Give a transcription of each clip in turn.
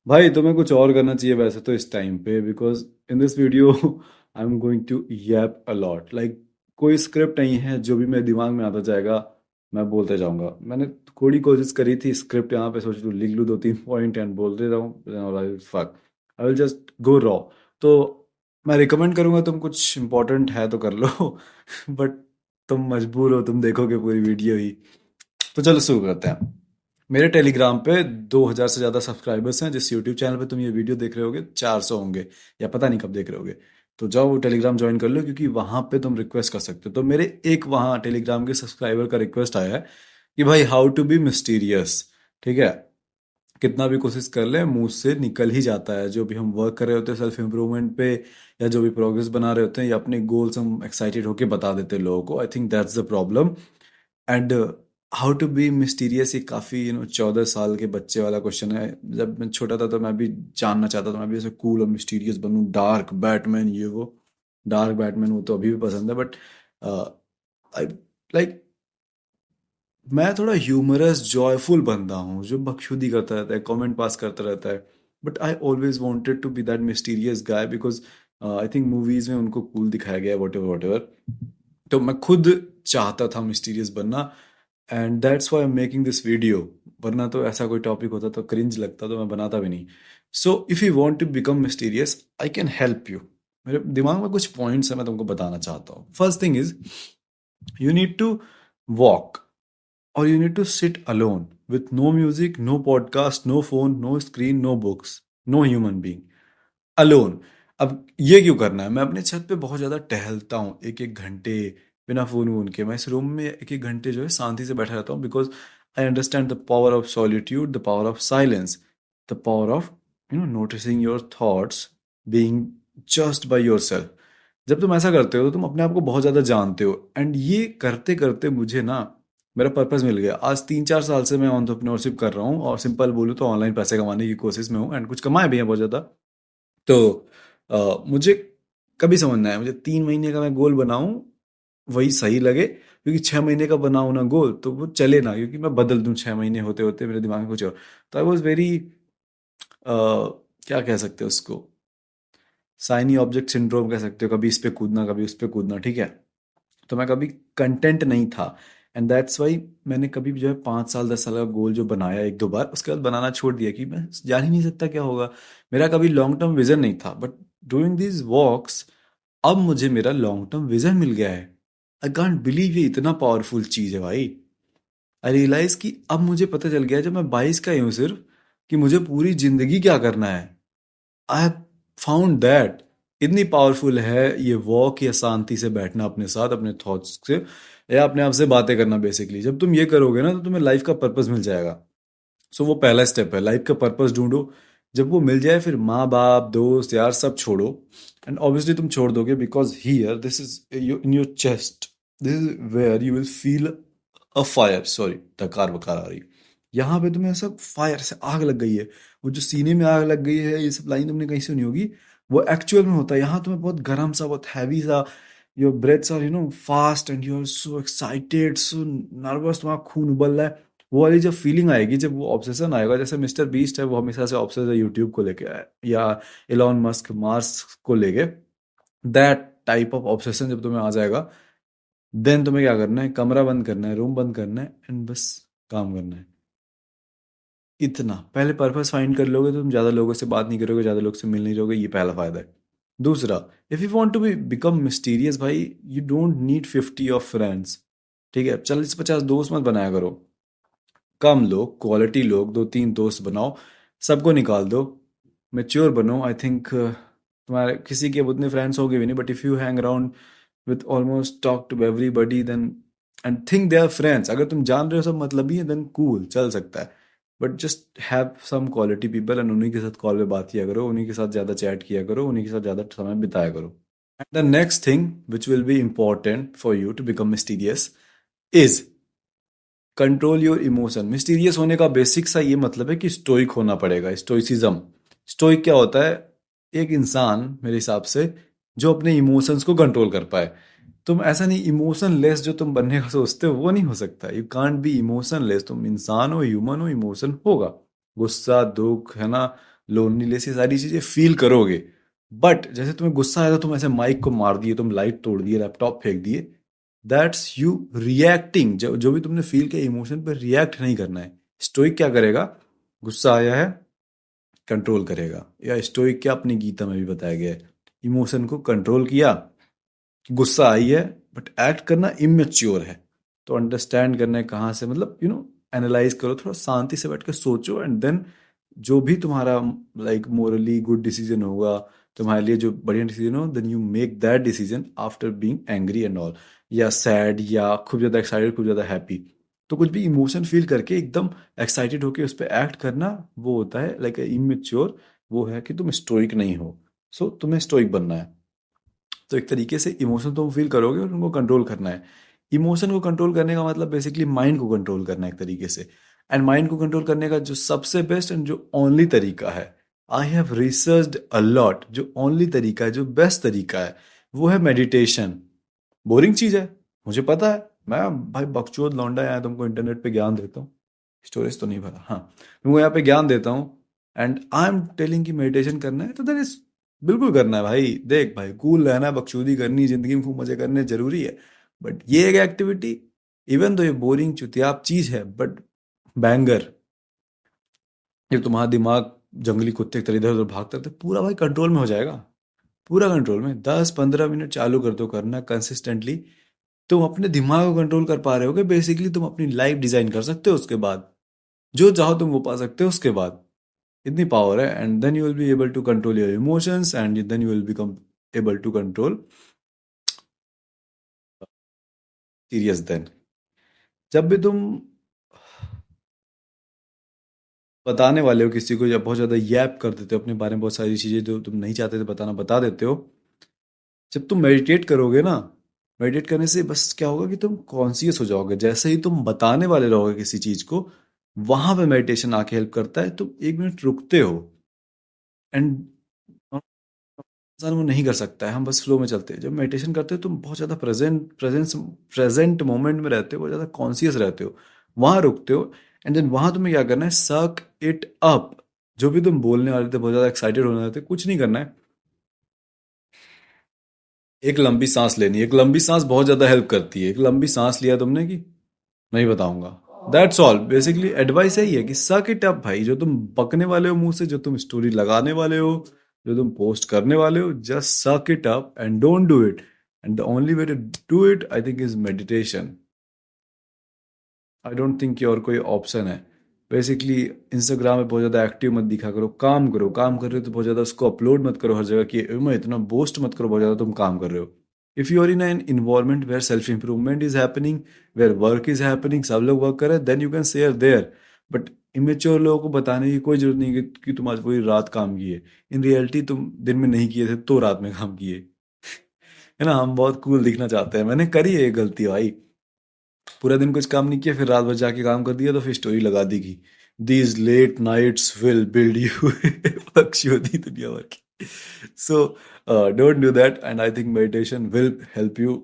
भाई तुम्हें कुछ और करना चाहिए वैसे तो इस टाइम पे, because in this video I am going to yap a lot. Like कोई स्क्रिप्ट नहीं है, जो भी मेरे दिमाग में आता जाएगा मैं बोलते जाऊंगा। मैंने थोड़ी कोशिश करी थी स्क्रिप्ट यहाँ पे, सोच लूँ लिख लूँ दो तीन पॉइंट एंड बोलते रहूँ, fuck I will just go raw. तो मैं रिकमेंड करूंगा तुम कुछ इंपॉर्टेंट है तो कर लो बट तुम मजबूर हो, तुम देखोगे पूरी वीडियो ही। तो चलो शुरू करते हैं। मेरे टेलीग्राम पे 2000 से ज़्यादा सब्सक्राइबर्स हैं। जिस यूट्यूब चैनल पे तुम ये वीडियो देख रहे होगे 400 होंगे, या पता नहीं कब देख रहे होगे। तो जाओ वो टेलीग्राम ज्वाइन कर लो, क्योंकि वहाँ पे तुम रिक्वेस्ट कर सकते हो। तो मेरे एक वहाँ टेलीग्राम के सब्सक्राइबर का रिक्वेस्ट आया है कि भाई हाउ टू बी मिस्टीरियस। ठीक है, कितना भी कोशिश कर ले मुंह से निकल ही जाता है। जो भी हम वर्क कर रहे होते हैं सेल्फ इम्प्रूवमेंट पे, या जो भी प्रोग्रेस बना रहे होते हैं, या अपने गोल्स हम एक्साइटेड होके बता देते हैं लोगों को। I think that's the problem. And how to be mysterious, ये काफ़ी 14 साल के बच्चे वाला क्वेश्चन है। जब मैं छोटा था तो मैं भी जानना चाहता था, मैं भी ऐसे कूल और मिस्टीरियस बनूं, डार्क बैटमैन ये वो। डार्क बैटमैन वो तो अभी भी पसंद है, बट आई लाइक मैं थोड़ा ह्यूमरस जॉयफुल बंदा हूँ, जो बकचोदी करता रहता है, कमेंट पास करता रहता है। But I always wanted to be that mysterious guy, because I think movies में उनको कूल दिखाया गया है, वट एवर। तो मैं खुद चाहता था मिस्टीरियस बनना, and that's why I am making this video. वरना तो ऐसा कोई टॉपिक होता तो क्रिंज लगता, तो मैं बनाता भी नहीं। So if you want to become mysterious I can help you. मेरे दिमाग में कुछ पॉइंट्स है, मैं तुमको बताना चाहता हूँ। First thing is, you need to walk, or you need to sit alone with no music, no podcast, no phone, no screen, no books, no human being, alone। अब ये क्यों करना है? मैं अपने छत पे बहुत ज़्यादा टहलता हूँ, एक एक घंटे बिना फ़ोन वोन के। मैं इस रूम में एक एक घंटे जो है शांति से बैठा रहता हूँ, because I understand the power of solitude, the power of silence, the power of noticing your thoughts, being just by your self. जब तुम ऐसा करते हो तो तुम अपने आप को बहुत ज़्यादा जानते हो। एंड ये करते करते मुझे ना मेरा पर्पस मिल गया। आज 3-4 साल से मैं एंटरप्रेन्योरशिप कर रहा हूँ, और सिंपल बोलूँ तो ऑनलाइन पैसे कमाने की कोशिश में हूँ, एंड कुछ कमाए भी हैं बहुत ज़्यादा। तो मुझे कभी समझना है, मुझे 3 महीने का मैं गोल बनाऊं वही सही लगे, क्योंकि 6 महीने का बनाऊं ना गोल तो वो चले ना, क्योंकि मैं बदल दूं 6 महीने होते होते मेरे दिमाग में कुछ और। तो आई वॉज वेरी, क्या कह सकते हो उसको, साइनी ऑब्जेक्ट सिंड्रोम कह सकते हो। कभी इस पे कूदना, कभी उस पे कूदना, ठीक है। तो मैं कभी कंटेंट नहीं था, एंड दैट्स वाई मैंने कभी भी जो है 5 साल 10 साल का गोल जो बनाया एक दो बार, उसके बाद बनाना छोड़ दिया कि मैं जान ही नहीं सकता क्या होगा। मेरा कभी लॉन्ग टर्म विजन नहीं था, बट डूइंग दीज वॉक्स अब मुझे मेरा लॉन्ग टर्म विजन मिल गया है। आई कांट बिलीव ये इतना पावरफुल चीज है भाई। आई रियलाइज कि अब मुझे पता चल गया, जब मैं 22 का ही हूँ सिर्फ, कि मुझे पूरी जिंदगी क्या करना है। आई हैव फाउंड दैट इतनी पावरफुल है ये वॉक, या शांति से बैठना अपने साथ, अपने थॉट्स से, या अपने आप से बातें करना। बेसिकली जब तुम ये करोगे ना तो तुम्हें लाइफ का पर्पस मिल जाएगा। सो वो पहला स्टेप है, लाइफ का पर्पस ढूंढो। जब वो मिल जाए फिर माँ बाप दोस्त यार सब छोड़ो। एंड ऑब्वियसली तुम छोड़ दोगे, because here this is in your chest, this is where you will feel a fire. Sorry, धकार वकार आ रही। यहाँ पे तुम्हें ऐसा फायर से आग लग गई है। वो जो सीने में आग लग गई है, ये सब लाइन तुमने कहीं सुनी होगी, वो एक्चुअल में होता है। यहाँ तुम्हें बहुत गर्म सा, बहुत हैवी सा, your breaths are fast, and you are so excited, so nervous, तुम्हारा खून उबल रहा है। वो वाली जब फीलिंग आएगी, जब वो ऑब्सेशन आएगा, जैसे मिस्टर बीस्ट है वो हमेशा से ऑब्सेस है यूट्यूब को लेके, या एलॉन मस्क मार्स को लेके, दैट टाइप ऑफ ऑब्सेशन जब तुम्हें आ जाएगा, देन तुम्हें क्या करना है? कमरा बंद करना है, रूम बंद करना है, एंड बस काम करना है। इतना पहले पर्पस फाइंड कर लोगे तो तुम ज़्यादा लोगों से बात नहीं करोगे, ज़्यादा लोग से मिल नहीं रहोगे, ये पहला फायदा है। दूसरा, if you want to be become mysterious भाई, you don't need 50 of friends. ठीक है, 40-50 दोस्त मत बनाया करो। कम लोग, क्वालिटी लोग, दो तीन दोस्त बनाओ, सबको निकाल दो। मेच्योर बनो। आई थिंक तुम्हारे किसी के अब उतने फ्रेंड्स होंगे भी नहीं, but if you hang around with almost talk to everybody, then and think they are friends, अगर तुम जान रहे हो सब मतलब ही है, देन कूल चल सकता है। But just have some quality people, and उन्हीं के साथ कॉल पे बात किया करो, उन्हीं के साथ ज़्यादा चैट किया करो, उन्हीं के साथ ज़्यादा समय बिताया करो। And the next thing which will be important for you to become mysterious is control your emotion. Mysterious होने का बेसिक सा ये मतलब है कि स्टोइक होना पड़ेगा, स्टोइसिज्म। स्टोइक क्या होता है? एक इंसान मेरे हिसाब से जो अपने इमोशंस को कंट्रोल कर पाए। तुम ऐसा नहीं, इमोशन लेस जो तुम बनने का सोचते हो वो नहीं हो सकता। You can't be emotion less. तुम इंसान हो, ह्यूमन हो, इमोशन होगा। गुस्सा, दुख, है ना, लोनलीनेस, ये सारी चीजें फील करोगे। बट जैसे तुम्हें गुस्सा आया तो तुम ऐसे माइक को मार दिए, तुम लाइट तोड़ दिए, लैपटॉप फेंक दिए, दैट्स यू रिएक्टिंग। जो भी तुमने फील किया इमोशन पर रिएक्ट नहीं करना है। स्टोइक क्या करेगा, गुस्सा आया है कंट्रोल करेगा, या स्टोइक क्या अपनी गीता में भी बताया गया है, इमोशन को कंट्रोल किया, गुस्सा आई है बट एक्ट करना इमेच्योर है, तो अंडरस्टैंड करना है कहाँ से, मतलब एनालाइज करो, थोड़ा शांति से बैठ कर सोचो, एंड देन जो भी तुम्हारा लाइक मोरली गुड डिसीजन होगा, तुम्हारे लिए जो बढ़िया डिसीजन हो, then you make that decision after being angry and all, या सैड, या खूब ज़्यादा एक्साइटेड, खूब ज़्यादा हैप्पी। तो कुछ भी इमोशन फील करके एकदम एक्साइटेड होके उस पर एक्ट करना, वो होता है लाइक इमेच्योर, वो है कि तुम स्टोइक नहीं हो। सो तुम्हें स्टोइक बनना है। तो एक तरीके से इमोशन तुम फील करोगे और उनको कंट्रोल करना है। इमोशन को कंट्रोल करने का मतलब बेसिकली माइंड को कंट्रोल करना है एक तरीके से। एंड माइंड को कंट्रोल करने का जो सबसे बेस्ट एंड जो ओनली तरीका है, I have researched a lot, जो ओनली तरीका है, जो बेस्ट तरीका है, वो है मेडिटेशन। बोरिंग चीज है, मुझे पता है, मैं भाई बकचोद लौंडा आया तुमको इंटरनेट पे ज्ञान देता हूँ, स्टोरेज तो नहीं भरा, हाँ तुमको यहाँ पे ज्ञान देता हूँ, एंड आई एम टेलिंग कि मेडिटेशन करना है तो देन इज बिल्कुल करना है भाई। देख भाई, कूल रहना है, बकचोदी करनी, जिंदगी में खूब मजे करने जरूरी है, बट ये एक एक्टिविटी, इवन तो ये बोरिंग चुतियाप चीज है, बट बैंगर, ये तुम्हारा दिमाग जंगली कुत्ते की तरह इधर उधर भागता रहता है, पूरा भाई कंट्रोल में हो जाएगा, पूरा कंट्रोल में। 10-15 मिनट चालू कर दो करना कंसिस्टेंटली, तुम अपने दिमाग को कंट्रोल कर पा रहे होगे, बेसिकली तुम अपनी लाइफ डिजाइन कर सकते हो उसके बाद, जो चाहो तुम वो पा सकते हो उसके बाद, इतनी पावर है। And then you will be able to control your emotions, and then you will become able to control serious then. जब भी तुम बताने वाले हो किसी को, या बहुत ज्यादा यैप कर देते हो अपने बारे में, बहुत सारी चीजें जो तुम नहीं चाहते थे बताना बता देते हो, जब तुम मेडिटेट करोगे ना, मेडिटेट करने से बस क्या होगा कि तुम कॉन्शियस हो जाओगे, जैसे ही तुम बताने वाले रहोगे किसी चीज को, वहां पे मेडिटेशन आके हेल्प करता है, तुम 1 मिनट रुकते हो, एंड इंसान वो नहीं कर सकता है, हम बस फ्लो में चलते हैं। जब मेडिटेशन करते हो तुम बहुत ज़्यादा प्रेजेंट मोमेंट में रहते हो, बहुत ज़्यादा कॉन्शियस रहते हो, वहां रुकते हो, एंड देन वहां तुम्हें क्या करना है, सक इट अप। जो भी तुम बोलने वाले थे, बहुत ज़्यादा एक्साइटेड होने वाले थे, कुछ नहीं करना है, एक लंबी सांस लेनी है। एक लंबी सांस बहुत ज़्यादा हेल्प करती है। एक लंबी सांस लिया तुमने कि नहीं बताऊंगा, दैट्स ऑल। बेसिकली एडवाइस यही है कि सक इट अप भाई, जो तुम बकने वाले हो मुंह से, जो तुम स्टोरी लगाने वाले हो, जो तुम पोस्ट करने वाले हो, just suck it up and don't do it. And the only way to do it I think is meditation. I don't think कि और कोई ऑप्शन है। बेसिकली इंस्टाग्राम में बहुत ज़्यादा एक्टिव मत दिखा करो, काम करो, काम कर रहे हो तो बहुत ज़्यादा उसको अपलोड मत करो हर जगह कि मैं इतना बोस्ट मत करो बहुत ज़्यादा तुम काम कर रहे हो। If you are in an environment where self improvement is happening, where work is happening, सब लोग वर्क कर रहे हैं, then you can share there. But immature लोगों को बताने की कोई जरूरत नहीं कि तुम आज पूरी रात काम किए, इन रियलिटी तुम दिन में नहीं किए थे तो रात में काम किए, है ना। हम बहुत कूल दिखना चाहते हैं, मैंने करी है ये गलती भाई, पूरा दिन कुछ काम नहीं किया, फिर रात भर जाके काम कर दिया, तो फिर स्टोरी लगा दी कि these late nights will build you, पक्षी होती दुनिया भर की। So don't do that, and I think meditation will help you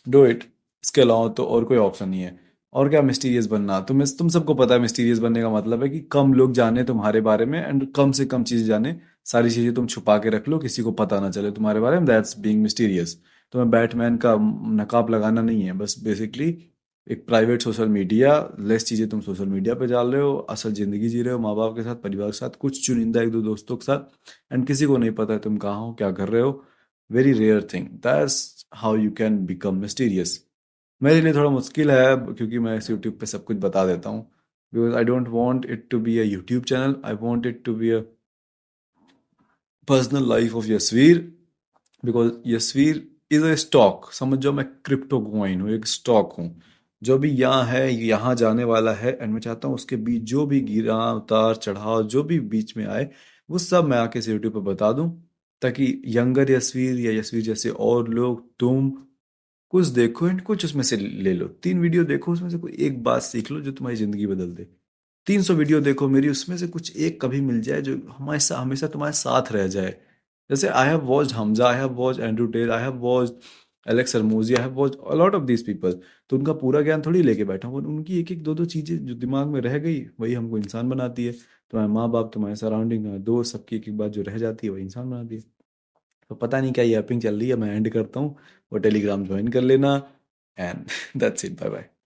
do it. इसके अलावा तो और कोई ऑप्शन नहीं है। और क्या मिस्टीरियस बनना, तुम सबको पता है मिस्टीरियस बनने का मतलब है कि कम लोग जाने तुम्हारे बारे में, एंड कम से कम चीजें जाने, सारी चीजें तुम छुपा के रख लो, किसी को पता ना चले तुम्हारे बारे में, दैट्स बीइंग मिस्टीरियस। तुम्हें बैटमैन का नकाब लगाना नहीं है, बस बेसिकली एक प्राइवेट सोशल मीडिया, लेस चीजें तुम सोशल मीडिया पे डाल रहे हो, असल जिंदगी जी रहे हो माँ बाप के साथ, परिवार के साथ, कुछ चुनिंदा एक दो दोस्तों के साथ, एंड किसी को नहीं पता है तुम कहाँ हो, क्या कर रहे हो। Very rare thing, that's how you can become mysterious. मेरे लिए थोड़ा मुश्किल है क्योंकि मैं इस यूट्यूब पे सब कुछ बता देता हूँ, because I don't want it to be a YouTube channel, I want it to be a personal life of Yashveer, because Yashveer is a stock, समझ जाओ मैं क्रिप्टो कॉइन हूँ, एक स्टॉक हूँ, जो भी यहाँ है यहाँ जाने वाला है, एंड मैं चाहता हूँ उसके बीच जो भी गिरा उतार चढ़ाव जो भी बीच में आए, वो सब मैं आके इस यूट्यूब पे बता दूं, ताकि यंगर यशवीर या यशवीर जैसे और लोग, तुम कुछ देखो एंड कुछ उसमें से ले लो। 3 वीडियो देखो, उसमें से कोई एक बात सीख लो जो तुम्हारी जिंदगी बदल दे। 300 वीडियो देखो मेरी, उसमें से कुछ एक कभी मिल जाए जो हमेशा हमेशा तुम्हारे साथ रह जाए। जैसे I have watched Hamza, I have watched Andrew Tate, I have watched Alex Hormozi, I have watched a lot of these people. तो उनका पूरा ज्ञान थोड़ी लेके बैठा हूँ, उनकी एक एक दो दो चीजें जो दिमाग में रह गई वही हमको इंसान बनाती है। तुम्हारे माँ बाप, तुम्हारे सराउंडिंग, तुम्हारे दोस्त, सबकी एक एक बात जो रह जाती है वही इंसान बनाती है। तो पता नहीं क्या ये ऐपिंग चल रही है, मैं एंड करता हूँ, और टेलीग्राम ज्वाइन कर लेना। And that's it, bye bye.